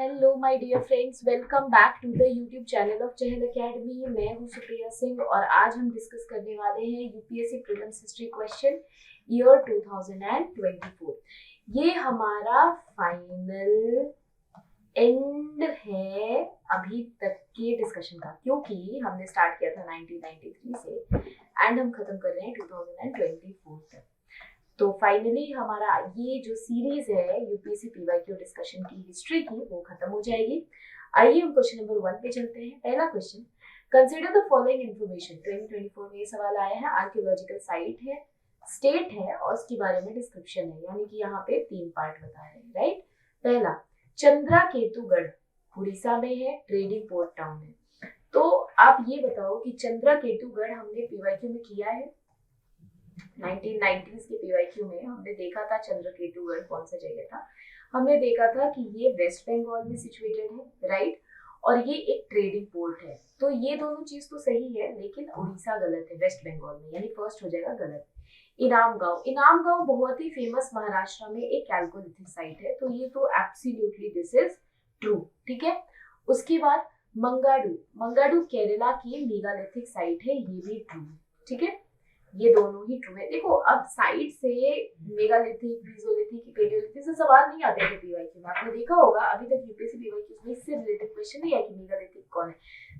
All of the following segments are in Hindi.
Hello my dear friends, welcome back to the YouTube channel of Chahal Academy. मैं हूं सुप्रिया सिंह और आज हम डिस्कस करने वाले हैं UPSC prelims history question year 2024। ये हमारा फाइनल एंड है अभी तक के डिस्कशन का, क्योंकि हमने स्टार्ट किया था 1993 से एंड हम खत्म कर रहे हैं 2024 तक। तो फाइनली हमारा ये जो सीरीज है यूपीएससी पीवाईक्यू डिस्कशन की हिस्ट्री की वो खत्म हो जाएगी। आइए हम क्वेश्चन नंबर 1 पे चलते हैं। पहला question, consider the following information. 2024 में ये सवाल आया है। आर्कियोलॉजिकल साइट है, स्टेट है और उसके बारे में डिस्क्रिप्शन है, यानी कि यहाँ पे 3 पार्ट बता रहे हैं, राइट। पहला, चंद्राकेतुगढ़ उड़ीसा में है, ट्रेडिंग पोर्ट टाउन है। तो आप ये बताओ कि चंद्राकेतुगढ़ हमने पीवाईक्यू में किया है। 1990s के पीवाईक्यू में हमने देखा था चंद्रकेतुगढ़ कौन सा जगह था। हमने देखा था कि ये वेस्ट बंगाल में सिचुएटेड है, राइट, और ये एक ट्रेडिंग पोर्ट है। तो ये दोनों चीज तो सही है, लेकिन उड़ीसा गलत है, वेस्ट बंगाल में, यानी फर्स्ट हो जाएगा गलत। इनाम गांव बहुत ही फेमस महाराष्ट्र में एक कैल्कोलिथिक साइट है, तो ये तो एब्सोल्युटली दिस इज ट्रू, ठीक है। उसके बाद मंगाडू केरला की मेगालिथिक साइट है, ये भी ट्रू, ठीक है। ये दोनों ही ट्रू है। देखो, अब साइड से मेगालिथिक, मेसोलिथिक, पेलियोलिथिक से सवाल नहीं आते थे पीवाईक्यू में। आपने देखा होगा अभी तक यूपीएससी पीवाईक्यू में इससे रिलेटेड क्वेश्चन नहीं है कि मेगालिथिक कौन है।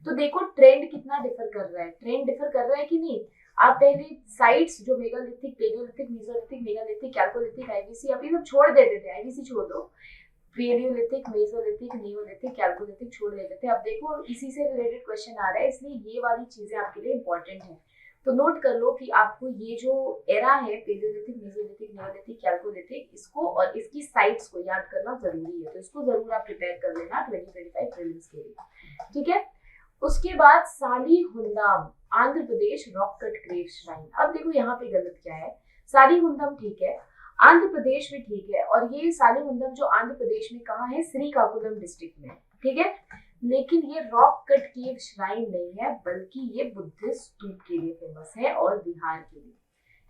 तो देखो ट्रेंड कितना डिफर कर रहा है, ट्रेंड डिफर कर रहा है कि नहीं। आप पहले साइट्स जो megalithic, palaeolithic, mesolithic, megalithic, chalcolithic, IVC, आप ये सब छोड़ देते थे। आईवीसी छोड़ दो, पेलियोलिथिक, मेसोलिथिक, नियोलिथिक, कैल्कोलिथिक छोड़ देते थे। अब देखो इसी से रिलेटेड क्वेश्चन आ रहा है, इसलिए ये वाली चीजें आपके लिए इंपॉर्टेंट है। तो नोट कर लो कि आपको ये जो एरा है, पेलियोलिथिक, मेसोलिथिक, नियोलिथिक, कैल्कोलिथिक, इसको और इसकी साइट्स को याद करना जरूरी है। तो इसको जरूर आप प्रिपेयर कर लेना 2025 प्रीलिम्स के लिए, ठीक है। उसके बाद सालीहुंदम, Andhra Pradesh rock cut grave shrine. अब देखो यहाँ पे गलत क्या है। सालीहुंदम ठीक है, आंध्र प्रदेश में ठीक है, और ये सालीहुंदम जो आंध्र प्रदेश में कहाँ है, श्रीकाकुलम डिस्ट्रिक्ट में, ठीक है। लेकिन ये रॉक कट केव श्राइन नहीं है, बल्कि ये बुद्धिस्ट स्तूप के लिए फेमस है और विहार के लिए,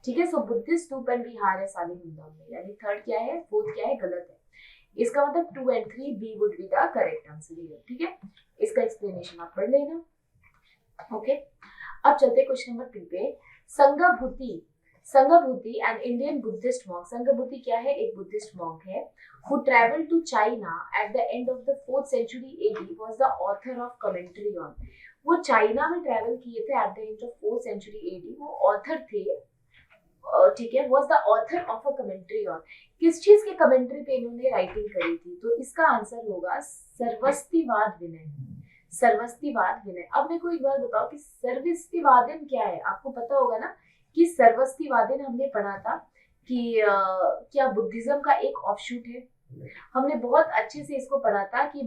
ठीक है। सो बुद्धिस्ट स्तूप एंड विहार है सालीहुंदम में, यानी थर्ड क्या है, फोर्थ क्या है, गलत है। इसका मतलब 2 and 3 B would be the correct answer here, ठीक है। इसका एक्सप्लेनेशन आप पढ़ लेना, ओके। अब चलते क्वेश्चन नंबर 2 पे। संगाभूति एन इंडियन बुद्धिस्ट मॉन्क। संगाभूति क्या है, एक बुद्धिस्ट मॉन्क है, who traveled to China at the end of the 4th century AD, was the author of commentary on। वो चाइना में ट्रैवल किए थे at the end of 4th century AD, वो ऑथर थे, ठीक है। was the author of a commentary on, किस चीज के कमेंट्री पे इन्होंने राइटिंग करी थी। तो इसका आंसर होगा सर्वस्तिवाद विनय। सर्वस्तिवाद विनय। अब मेरे को एक बार बताओ कि सर्वस्तिवादन क्या है। आपको पता होगा ना कि सर्वस्तिवादन हमने पढ़ा था कि क्या बुद्धिज्म का एक ऑफशूट है। हमने बहुत अच्छे से इसको पढ़ा था कि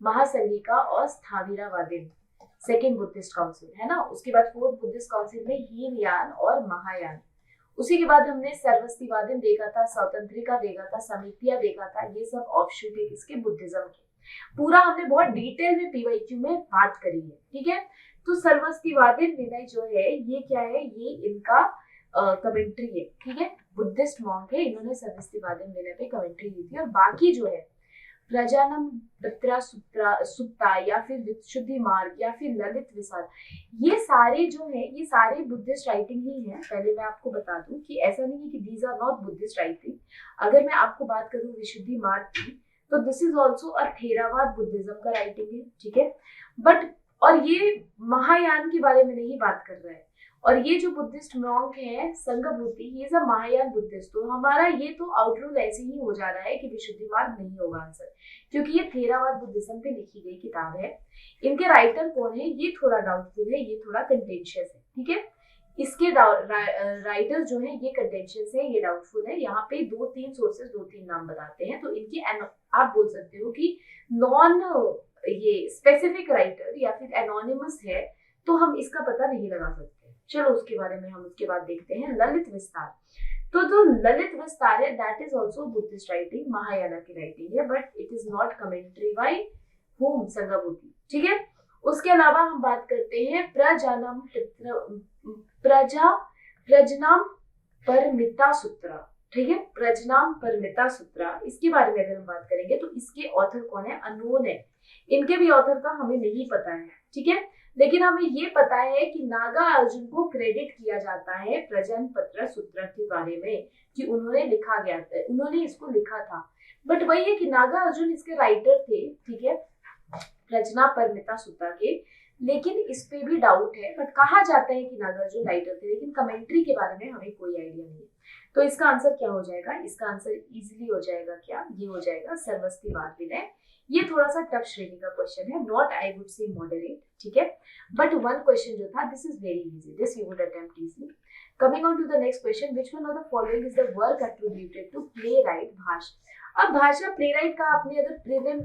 महासंघिका और स्थाविरावादन सेकेंड बुद्धिस्ट काउंसिल है ना। उसके बाद फोर्थ बुद्धिस्ट काउंसिल में हीनयान और महायान। उसी के बाद हमने सर्वस्तिवादन देखा था, स्वतंत्रिका देखा था, समितिया देखा था। ये सब ऑफशूट है किसके, बुद्धिज्म के। पूरा हमने बहुत डिटेल में पीवाईक्यू में बात करी है, ठीक है। तो सर्वस्तिवादन विनय जो है ये क्या है, ये इनका कमेंट्री है, ठीक है। बुद्धिस्ट मॉन्क है, इन्होंने सर्वस्तिवादन विनय पे कमेंट्री दी थी। और बाकी जो है प्रजानम पित्रा सुप्ता या फिर विशुद्धि मार्ग या फिर ललित विसार, ये सारे जो है ये सारे बुद्धिस्ट राइटिंग ही है। पहले मैं आपको बता दूं कि ऐसा नहीं है कि these are not Buddhist writing. अगर मैं आपको बात करूं विशुद्धि मार्ग की, तो this is also a Theravada Buddhism का राइटिंग है, ठीक है। बट और ये महायान के बारे में नहीं बात कर रहा है। और ये जो बुद्धिस्ट मॉन्क है संगाभूति, ये सब महायान बुद्धिस्ट। तो हमारा ये तो आउटरूल ऐसे ही हो जा रहा है कि विशुद्धि मार्ग नहीं होगा आंसर, क्योंकि ये थेरावाद बुद्धिज्म पे लिखी गई किताब है। इनके राइटर कौन है ये थोड़ा डाउटफुल है, ये थोड़ा कंटेंशियस है, ठीक है। इसके राइटर्स जो है ये कंटेंशियस है, ये डाउटफुल है। यहाँ पे 2-3 सोर्सेस 2-3 नाम बताते हैं। तो इनकी आप बोल सकते हो कि नॉन ये स्पेसिफिक राइटर या फिर एनोनिमस है, तो हम इसका पता नहीं लगा सकते। चलो उसके बारे में हम उसके बाद देखते हैं। ललित विस्तार, तो जो ललित विस्तार है that is also Buddhist writing, Mahayana की राइटिंग है, but it is not commentary by home, Sanghabhuti, ठीक है। उसके अलावा हम बात करते हैं प्रजनम परमिता सूत्रा। ठीक है, प्रजनाम परमिता सूत्रा, इसके बारे में अगर हम बात करेंगे तो इसके ऑथर कौन है, अननोन है, इनके भी ऑथर का हमें नहीं पता है, ठीक है। लेकिन हमें ये पता है कि नागा अर्जुन को क्रेडिट किया जाता है प्रजन पत्र सूत्र के बारे में, कि उन्होंने लिखा गया था, उन्होंने इसको लिखा था। बट वही है कि नागा अर्जुन इसके राइटर थे, ठीक है, प्रजना परमिता सूत्रा के। लेकिन इस पे भी डाउट है, बट कहा जाता है कि नागार्जुन राइटर थे, लेकिन कमेंट्री के बारे में हमें कोई आइडिया नहीं है। तो इसका आंसर क्या हो जाएगा, इसका आंसर इजीली हो जाएगा, क्या ये हो जाएगा सर्वस्तिवाद विनय। ये थोड़ा सा टफ श्रेणी का क्वेश्चन है, not I would say moderate, ठीक है, बट वन क्वेश्चन जो था this is very easy, this you would attempt easily. Coming on to the next question, which one of the following is the work attributed to playwright Bhasa. अब भाषा प्लेराइट का आपने अगर प्रीलिम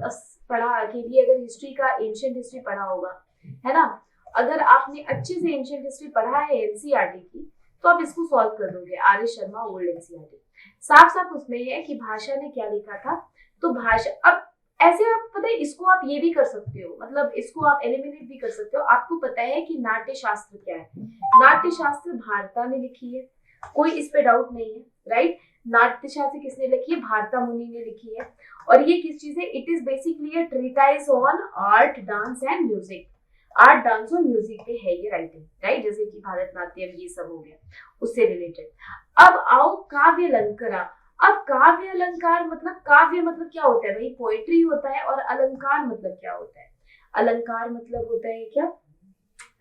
पढ़ा के लिए, अगर हिस्ट्री का एंशिएंट हिस्ट्री पढ़ा होगा, है ना, अगर आपने अच्छे से एंशिएंट हिस्ट्री पढ़ा है एनसीईआरटी की, तो आप इसको सॉल्व कर दोगे। R S Sharma old NCERT, साफ साफ उसमें है कि भाषा ने क्या लिखा था। तो भाषा, अब ऐसे आप पता है, इसको आप ये भी कर सकते हो, मतलब इसको आप एलिमिनेट भी कर सकते हो। आपको पता है कि नाट्य शास्त्र क्या है, नाट्य शास्त्र भारता ने लिखी है, कोई इस पे डाउट नहीं है, राइट। नाट्य शास्त्र किसने लिखी है, भारता मुनि ने लिखी है। और ये किस चीज है, it is basically a treatise on art, dance and music, art dance और म्यूजिक पे है ये राइटिंग, राइट, जैसे कि भारतनाट्यम ये सब हो गया उससे रिलेटेड। अब आओ काव्य अलंकारा। अब काव्य अलंकार मतलब, काव्य मतलब क्या होता है भाई, पोएट्री होता है। और अलंकार मतलब क्या होता है, अलंकार मतलब होता है क्या,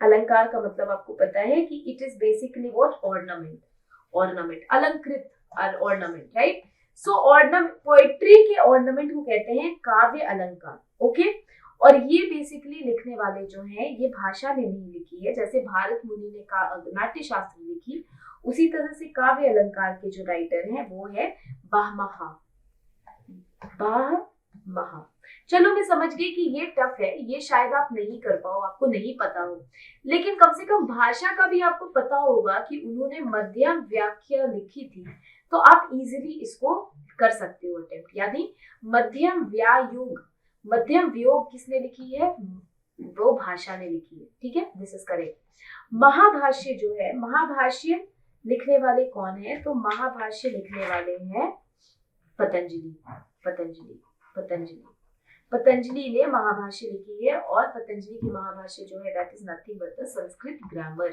अलंकार का मतलब आपको पता है कि it is basically what, ornament, ornament, अलंकृत ऑर्नामेंट, राइट। सो ऑर्नामेंट, पोएट्री के ऑर्नामेंट को कहते हैं काव्य अलंकार, ओके। और ये बेसिकली लिखने वाले जो हैं, ये भाषा ने नहीं लिखी है, जैसे भारत मुनि ने नाट्य शास्त्र लिखी, उसी तरह से काव्य अलंकार के जो राइटर हैं वो है बाहमहा, बाहमहा। चलो मैं समझ गई कि ये टफ है, ये शायद आप नहीं कर पाओ, आपको नहीं पता हो, लेकिन कम से कम भाषा का भी आपको पता होगा कि उन्होंने मध्यम व्याख्या लिखी थी, तो आप इजीली इसको कर सकते हो अटेम्प्ट। यानी मध्यम व्यायोग, मध्यम व्योग किसने लिखी है, वो भाषा ने लिखी है, ठीक है, दिस इज करेक्ट। महाभाष्य जो है, महाभाष्य लिखने वाले कौन है, तो महाभाष्य लिखने वाले हैं पतंजलि, पतंजलि, पतंजलि, पतंजलि ने महाभाष्य लिखी है। और पतंजलि की महाभाष्य जो है that is nothing but the Sanskrit grammar,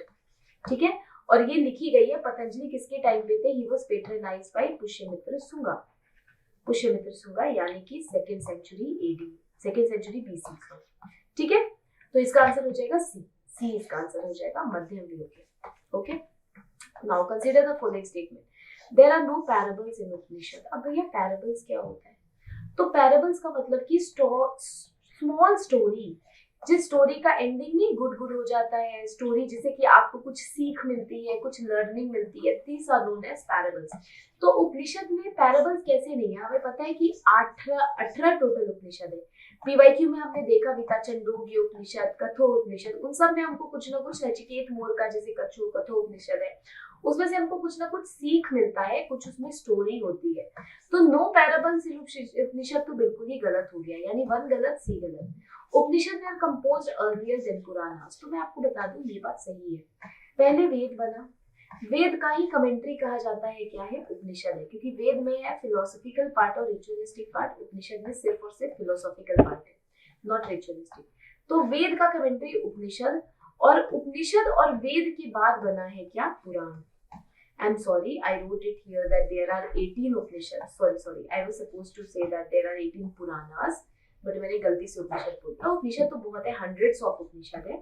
ठीक है। और ये लिखी गई है, पतंजलि किसके टाइम पे थे, he was patronised by Pushyamitra Shunga, Pushyamitra Shunga, यानी कि second century AD, second century BC, ठीक है। तो इसका आंसर हो जाएगा सी, सी इसका आंसर हो जाएगा, Madhyam Vyog, okay. Now consider the following statement, there are no parables in Upanishad. अब भैया पैराबल्स क्या होता है, तो पैराबल्स का मतलब कि स्मॉल स्टोरी, जिस स्टोरी का एंडिंग नहीं गुड गुड हो जाता है, स्टोरी जिसे कि आपको कुछ सीख मिलती है, कुछ लर्निंग मिलती है, these are known as parables. तो उपनिषद में पैराबल्स कैसे नहीं है, हमें पता है कि 18 टोटल उपनिषद है। पीवाईक्यू में हमने देखा भी था, छंदोग्य उपनिषद, कठो उपनिषद, उन सब में हमको कुछ ना कुछ, नचिकेत मोर का जैसे कठो उपनिषद है, उसमें से हमको कुछ ना कुछ सीख मिलता है, कुछ उसमें स्टोरी होती है। तो नो पैराबल्स इन उपनिषद तो बिल्कुल ही गलत हो गया, यानी 1 गलत, सी गलत। उपनिषद में कंपोज्ड अर्लियर देन पुराणास, तो मैं आपको बता दूं ये बात सही है, पहले वेद बना, वेद का ही कमेंट्री कहा जाता है, क्या है, उपनिषद है, क्योंकि वेद में है फिलोसॉफिकल पार्ट और रिचुअलिस्टिक पार्ट, उपनिषद में सिर्फ और सिर्फ फिलोसॉफिकल पार्ट है, नॉट रिचुअलिस्टिक। तो वेद का कमेंट्री उपनिषद, और उपनिषद और वेद के बाद बना है क्या, पुराण। I'm sorry, I wrote it here that there are 18 Upanishads. Sorry, I was supposed to say that there are 18 Puranas, but मैंने गलती से उपनिषद बोल दिया। उपनिषद तो बहुत है, hundreds of उपनिषद है,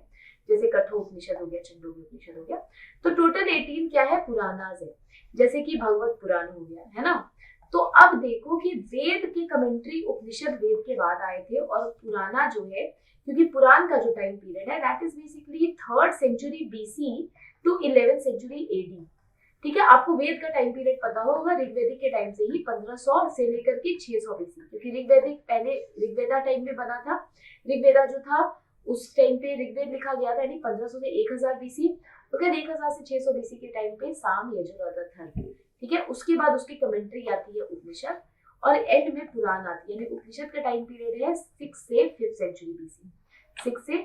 जैसे कठो उपनिषद हो गया, छंदोग्य उपनिषद हो गया। तो टोटल 18 क्या है, पुराणास है, जैसे कि भगवत पुराण हो गया, है ना। तो अब देखो कि वेद की कमेंट्री उपनिषद वेद के बाद आए थे, और पुराना जो है, क्योंकि पुराण का जो टाइम पीरियड है that is basically 3rd century BC to 11th century AD, ठीक है। आपको वेद का टाइम पीरियड पता होगा, ऋग्वेदिक के टाइम से ही 1500 से लेकर के 600 बीसी, क्योंकि ऋग्वेदिक पहले ऋग्वेदा टाइम में बना था, ऋग्वेदा जो था उस टाइम पे ऋग्वेद लिखा गया था, यानी 1500 से 1000 बीसी, तो क्या 1000 से 600 बीसी के टाइम पे साम यजुर्वेद था, ठीक है। उसके बाद उसकी कमेंट्री आती है उपनिषद, और एंड में पुराण आती है, यानी उपनिषद का टाइम पीरियड है 6 से 5th सेंचुरी बीसी, 6 से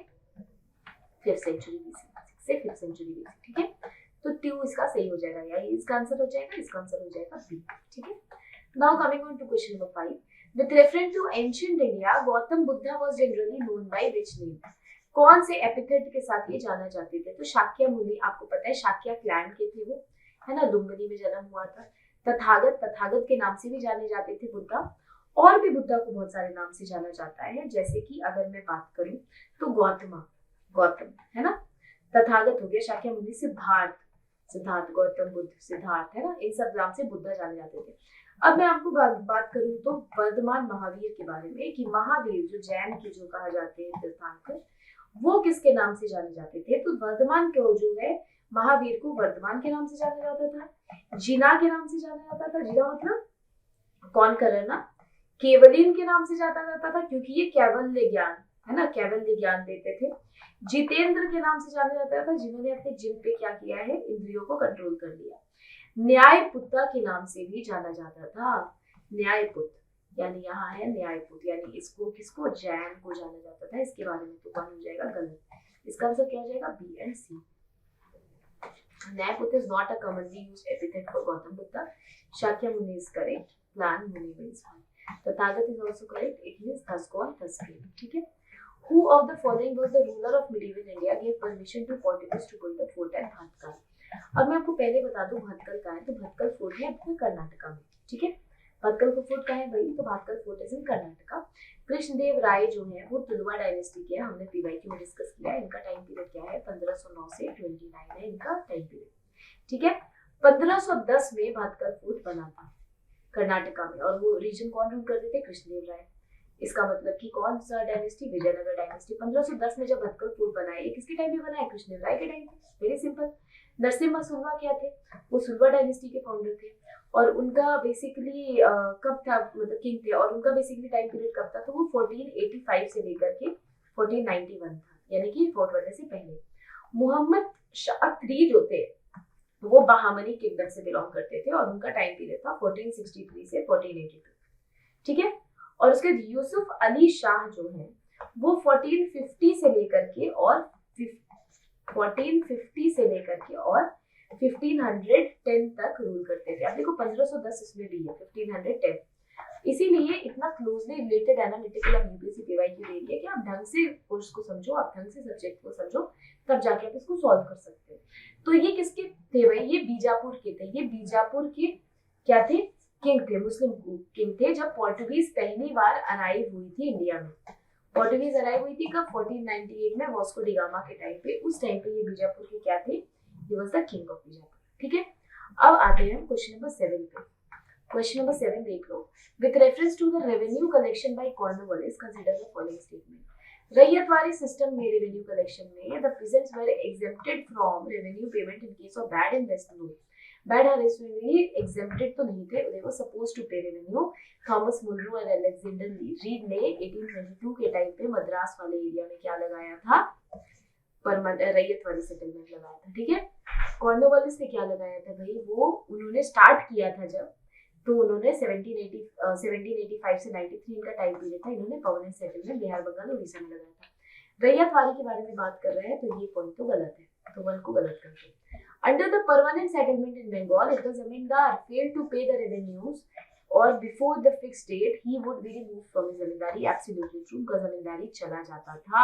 5th सेंचुरी बीसी, 6 से 5th सेंचुरी बीसी, ठीक है। तो 2 इसका सही हो जाएगा, या इसका आंसर हो जाएगा, इसका आंसर हो जाएगा बी। ठीक है, now coming on to question number 5, with reference to ancient India Gautam Buddha was generally known by which name? कौन से एपिथेट के साथ ये जाना जाते थे? तो शाक्य मुनि, आपको पता है शाक्य क्लैन के थे वो, है ना, लुम्बिनी में जन्म हुआ था। तथागत, तथागत के नाम से भी जाने जाते थे बुद्धा, और भी बुद्धा को बहुत सारे नाम से जाना जाता है, जैसे कि अगर मैं बात करूं तो गौतमा, गौतम, है ना, तथागत हो गया, शाक्य मुनि सिद्धार्थ, सिद्धार्थ, गौतम बुद्ध, सिद्धार्थ, है ना, इन सब नाम से बुद्धा जाने जाते थे। अब मैं आपको बात करूं तो वर्धमान महावीर के बारे में, कि महावीर जो जैन के जो कहा जाते हैं तीर्थंकर, वो किसके नाम से जाने जाते थे? तो वर्धमान को जो है महावीर को वर्धमान के नाम से जाना जाता था, जिना के नाम से जाना जाता था, जिना मतलब कौन कर रहा ना, केवलिन के नाम से जाना जाता था, क्योंकि ये कैवल्य ज्ञान, है ना, कैवल्य ज्ञान देते थे। जितेंद्र के नाम से जाना जाता था, जिन्होंने अपने जिन पे क्या किया है, इंद्रियों को कंट्रोल कर लिया। न्यायपुत्र के नाम से भी जाना जाता था, न्यायपुत्र, यानी यहाँ है न्यायपुत्र, यानी इसको किसको, जैन को जाना जाता था। इसके बारे में तो कौन हो जाएगा, गलत, इसका आंसर क्या हो जाएगा, B and C. Nyayaputra is not a commonly used epithet for Gautam Buddha. Shakyamuni is correct. Plan Muni means fine. Tathagat is also correct. It means thus gone, thus came. ठीक है? Who of the following was the ruler of medieval India gave permission to Portuguese to build the fort at Bhatkal? अब मैं आपको पहले बता दूं भटकल का है, तो भटकल फोर्ट है अपने कर्नाटका में। ठीक है, भटकल का फोर्ट कहाँ है भाई, तो Bhatkal fort is in Karnataka. Krishnadeva Raya जो है वो तुलवा डायनेस्टी के, हमने पीवाईक्यू में डिस्कस किया। इनका टाइम पीरियड क्या है, 1509 से 29 है इनका टाइम पीरियड। ठीक है, 1510 में भटकल फोर्ट बना था कर्नाटका में, और वो रीजन कौन रूल करते थे, कृष्णदेव राय। इसका मतलब कि कौन सा डायनेस्टी, विजयनगर डायनेस्टी। 1510 में जब भटकल फोर्ट बना है, किसके टाइम पे बना है, कृष्णदेव राय के टाइम पे। Very simple. नरसिम्हा सुलवा क्या थे, वो सुलवा डायनेस्टी के फाउंडर थे, और उनका बेसिकली कब था, मतलब किंग थे, और उनका बेसिकली टाइम पीरियड कब था, तो वो 1485 से लेकर के 1491 था, यानी कि फोर्ट बनने से पहले। मोहम्मद शाह III जो थे वो बहामनी किंगडम से बिलोंग करते थे, और उनका टाइम पीरियड था 1463 से 1482। ठीक है, और उसके यूसुफ अली शाह जो है वो 1450 से लेकर के और 1450 से लेकर के और 1510 तक रूल करते थे। अब देखो 1510 इसमें भी है, 1510, इसीलिए इतना क्लोजली रिलेटेड एनालिटिकल अब यूपीएससी पीवाईक्यू दे रही है कि आप ढंग से कोर्स को समझो, आप ढंग से सब्जेक्ट को समझो, तब जाके आप इसको सॉल्व कर सकते हो। तो ये किसके थे भाई, ये बीजापुर के थे। ये बीजापुर के क्या थे, किंग थे, मुस्लिम किंग थे, जब पोर्टुगीज पहली बार अराइव हुई थी इंडिया में। पोर्टुगीज अराइव हुई थी कब, 1498 में, वास्को डी गामा के टाइम पे। उस टाइम पे ये बीजापुर के क्या थे, he was the king of Bijapur. ठीक है, अब आते हैं क्वेश्चन नंबर 7 पे। क्वेश्चन नंबर 7 देख लो। With reference to the revenue collection by Cornwallis consider the following statement. Ryotwari system में रेवेन्यू कलेक्शन में the peasants were exempted from revenue payment in case of bad investment. Bad harvest में भी exempted तो नहीं थे, they were supposed to pay revenue। Thomas Munro और अलेक्जेंडर रीड ने 1822 के टाइम पे मद्रास वाले एरिया में क्या लगाया था, रैयतवाड़ी सेटलमेंट लगाया था। ठीक है, कॉर्नवालिस ने क्या लगाया था भाई, वो उन्होंने स्टार्ट किया था जब, तो उन्होंने 1785 से 93 इनका टाइम पीरियड था, इन्होंने परमानेंट सेटलमेंट बिहार, बंगाल, उड़ीसा में लगाया था। रैयतवाड़ी के बारे में बात कर रहे हैं, तो ये पॉइंट तो गलत है, तो 1 को गलत करते हैं। Under the permanent settlement in Bengal, if the जमींदार failed to pay the revenues or before the fixed date, he would be removed from his zamindari. Absolutely true, उनका जमींदारी चला जाता था,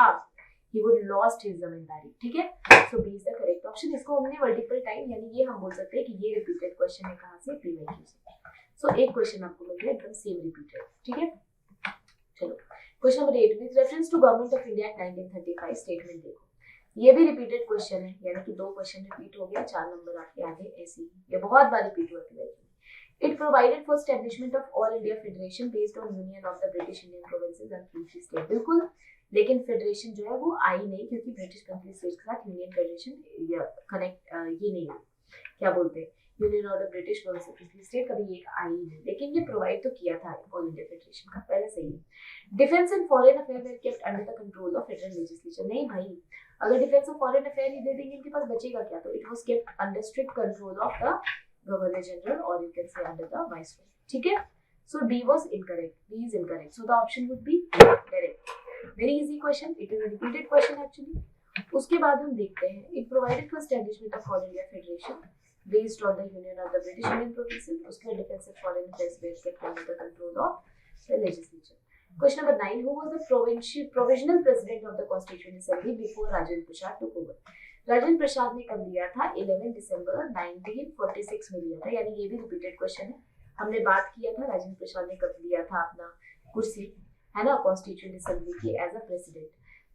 he would lost his जमींदारी। ठीक है, so B is the correct option। इसको हमने मल्टीपल टाइम, यानी ये हम बोल सकते हैं कि ये रिपीटेड क्वेश्चन है, कहाँ से, पीवाईक्यू से। सो एक क्वेश्चन आपको मिल गया एकदम सेम रिपीटेड। ठीक है, चलो question number 8, with reference to government of India 1935 statement देखो। ये भी रिपीटेड क्वेश्चन है, यानी कि 2 क्वेश्चन रिपीट हो गया, 4 नंबर आपके आगे ऐसे ही, ये बहुत बार रिपीट हुआ है। It provided for establishment of All India Federation based on union of the British Indian provinces and country state। बिल्कुल, लेकिन फेडरेशन जो है वो आई नहीं, क्योंकि ब्रिटिश कंट्री स्टेट के साथ यूनियन फेडरेशन कनेक्ट ये नहीं है, क्या बोलते हैं, union of the British country state, कभी ये आई नहीं, लेकिन ये प्रोवाइड तो किया था ऑल इंडिया फेडरेशन का, पहले सही है। Defence and foreign affair were kept under the control of federal legislature. नहीं भाई, अगर डिफेंस और फॉरेन अफेयर ही दे देंगे इनके पास बचेगा क्या, तो it was kept under strict control of the governor general, और you can say under the viceroy. ठीक है, so D was incorrect, D is incorrect, so the option would be direct. Very easy question, it is a repeated question actually. उसके बाद हम देखते हैं it provided for establishment of all India federation based on the union of the British Indian provinces. उसके बाद defence of foreign affairs based kept under the control of the legislature. Question number 9. Who was the provisional president of the Constituent Assembly before Rajendra Prasad took over? Rajendra Prasad ने कब लिया था? 11 दिसंबर 1946 में लिया था. यानी ये भी रिपीटेड क्वेश्चन है. हमने बात किया था राजेंद्र प्रसाद ने कब लिया था अपना कुर्सी, है ना, कॉन्स्टिट्यूएंट असेंबली की एज अ प्रेसिडेंट.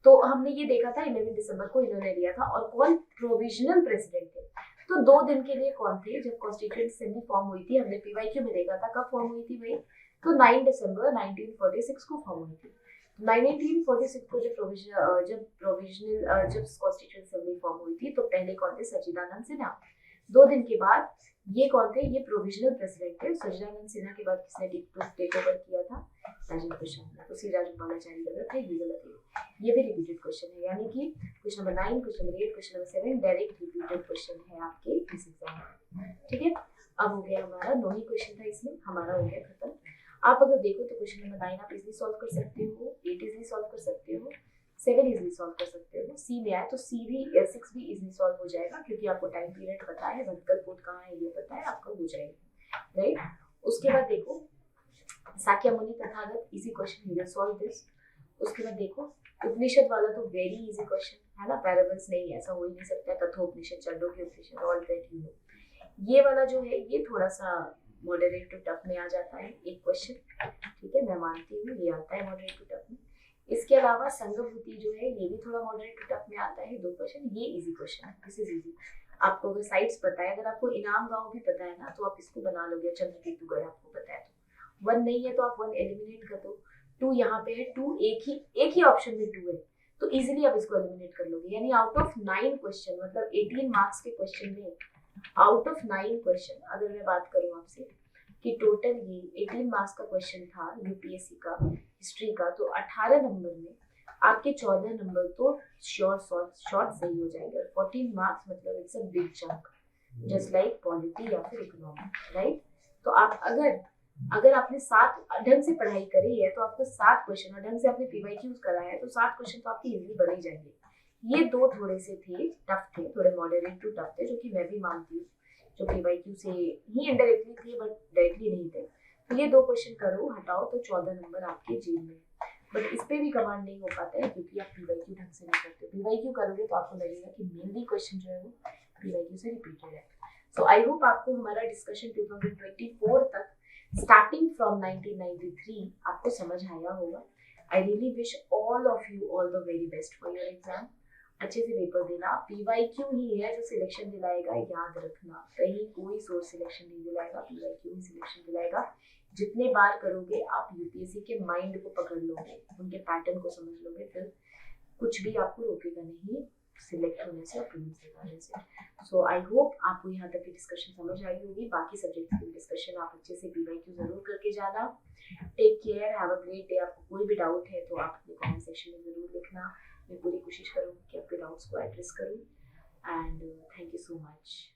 तो हमने ये देखा था 11 दिसंबर को इन्होंने लिया था. और कौन प्रोविजनल प्रेसिडेंट थे? तो 2 दिन के लिए कौन थे जब कॉन्स्टिट्यूएंट असेंबली फॉर्म हुई थी? हमने पीवाईक्यू में देखा था कब फॉर्म हुई थी भाई. तो 9 दिसंबर 1946 को फॉर्म हुई थी. 1946 को जब कॉन्स्टिट्यूएंट असेंबली फॉर्म हुई थी तो पहले कौन थे? सच्चिदानंद सिन्हा. 2 दिन के बाद ये कौन थे? ये प्रोविजनल प्रेसिडेंट थे. सच्चिदानंद सिन्हा के बाद किसने टेक ओवर किया था? राजेंद्र प्रसाद ने. तो सी राजगोपालाचारी गलत है, ये गलत है. ये भी रिपीटेड क्वेश्चन है. यानी कि question number 9, question number 8, question number 7 direct repeated question है आपके इस एग्जाम में. ठीक है. अब हो गया हमारा 9 ही क्वेश्चन था, इसमें हमारा हो गया खत्म. आप अगर देखो तो क्वेश्चन नंबर 9 आप इजीली सॉल्व कर सकते हो, 8 इजीली सॉल्व कर सकते हो, 7 इजीली सॉल्व कर सकते हो. सी में आए तो सी भी 6 भी इजीली सॉल्व हो जाएगा क्योंकि आपको टाइम पीरियड पता है, वर्टिकल कोड कहाँ है ये पता है, आपका हो जाएगा. राइट. उसके बाद देखो Shakyamuni Tathagata, easy question, you will solve this. उसके बाद देखो उपनिषद वाला तो वेरी इजी क्वेश्चन है ना, पैराबल्स नहीं, ऐसा हो ही नहीं सकता. कठोपनिषद, चांडोक्य उपनिषद, ऑल दैट यू नो. ये वाला जो है ये थोड़ा सा मॉडरेट टू टफ में आ जाता है एक क्वेश्चन. ठीक है, मैं मानती हूँ ये आता है मॉडरेट टू टफ में. इसके अलावा संगभूति जो है ये भी थोड़ा मॉडरेट टू टफ में आता है. 2 क्वेश्चन, ये इजी क्वेश्चन है, दिस इज इजी. आपको अगर साइड्स पता है, अगर आपको इनाम गांव भी पता है ना तो आप इसको बना लोगे. चंद्रकेतुगढ़ आपको पता है तो 1 नहीं है तो आप 1 एलिमिनेट कर दो. 2 यहाँ पे है, 2 एक ही ऑप्शन में 2 है तो इजीली आप इसको एलिमिनेट कर लोगे. यानी आउट ऑफ 9 क्वेश्चन, मतलब 18 मार्क्स के क्वेश्चन में आउट ऑफ 9 क्वेश्चन, अगर मैं बात करूं आपसे कि टोटल ये 18 मार्क्स का क्वेश्चन था यूपीएससी का हिस्ट्री का, तो 18 नंबर में आपके 14 नंबर तो शॉर्ट सही हो जाएगा. 14 मार्क्स मतलब it's a big chunk, just like polity या फिर इकोनॉमी. राइट. तो आप अगर आपने 7 ढंग से पढ़ाई करी है तो आपको 7 क्वेश्चन, और ढंग से आपने पीवाईक्यूज कराया है तो 7 क्वेश्चन तो आपके इजीली बन ही जाएंगे. ये 2 थोड़े से थे, टफ थे, थोड़े मॉडरेट टू टफ थे, जो कि मैं भी मानती हूँ, जो पीवाईक्यू से ही इनडायरेक्टली थे बट डायरेक्टली नहीं थे. तो ये 2 क्वेश्चन करो, हटाओ तो 14 नंबर आपके जेब में. बट इस पे भी कमांड नहीं हो पाता है क्योंकि आप पीवाईक्यू ढंग से नहीं करते. पीवाईक्यू करोगे तो आपको लगेगा कि मेनली क्वेश्चन जो है वो पीवाईक्यू से रिपीटेड है. सो आई होप आपको हमारा डिस्कशन 2024 तक स्टार्टिंग फ्रॉम 1993 आपको समझ आया होगा. I really wish all of you all the very best for your exam. अच्छे से पेपर देना. पीवाईक्यू ही है जो सिलेक्शन दिलाएगा, याद रखना. कहीं कोई सोर्स सिलेक्शन नहीं दिलाएगा, पीवाईक्यू ही सिलेक्शन दिलाएगा. जितने बार करोगे आप यूपीएससी के माइंड को पकड़ लोगे, उनके पैटर्न को समझ लोगे, फिर कुछ भी आपको रोकेगा नहीं सिलेक्ट होने से और प्रीलिम्स निकालने से. सो आई होप आपको यहाँ तक की डिस्कशन समझ आई होगी. बाकी सब्जेक्ट्स की डिस्कशन आप अच्छे से पीवाईक्यू जरूर करके जाना. Take care, have a great day. आपको कोई भी डाउट है तो आप अपने कमेंट सेक्शन में जरूर लिखना. मैं पूरी कोशिश करूँगी कि आपके डाउट्स को एड्रेस करूँ. And thank you so much.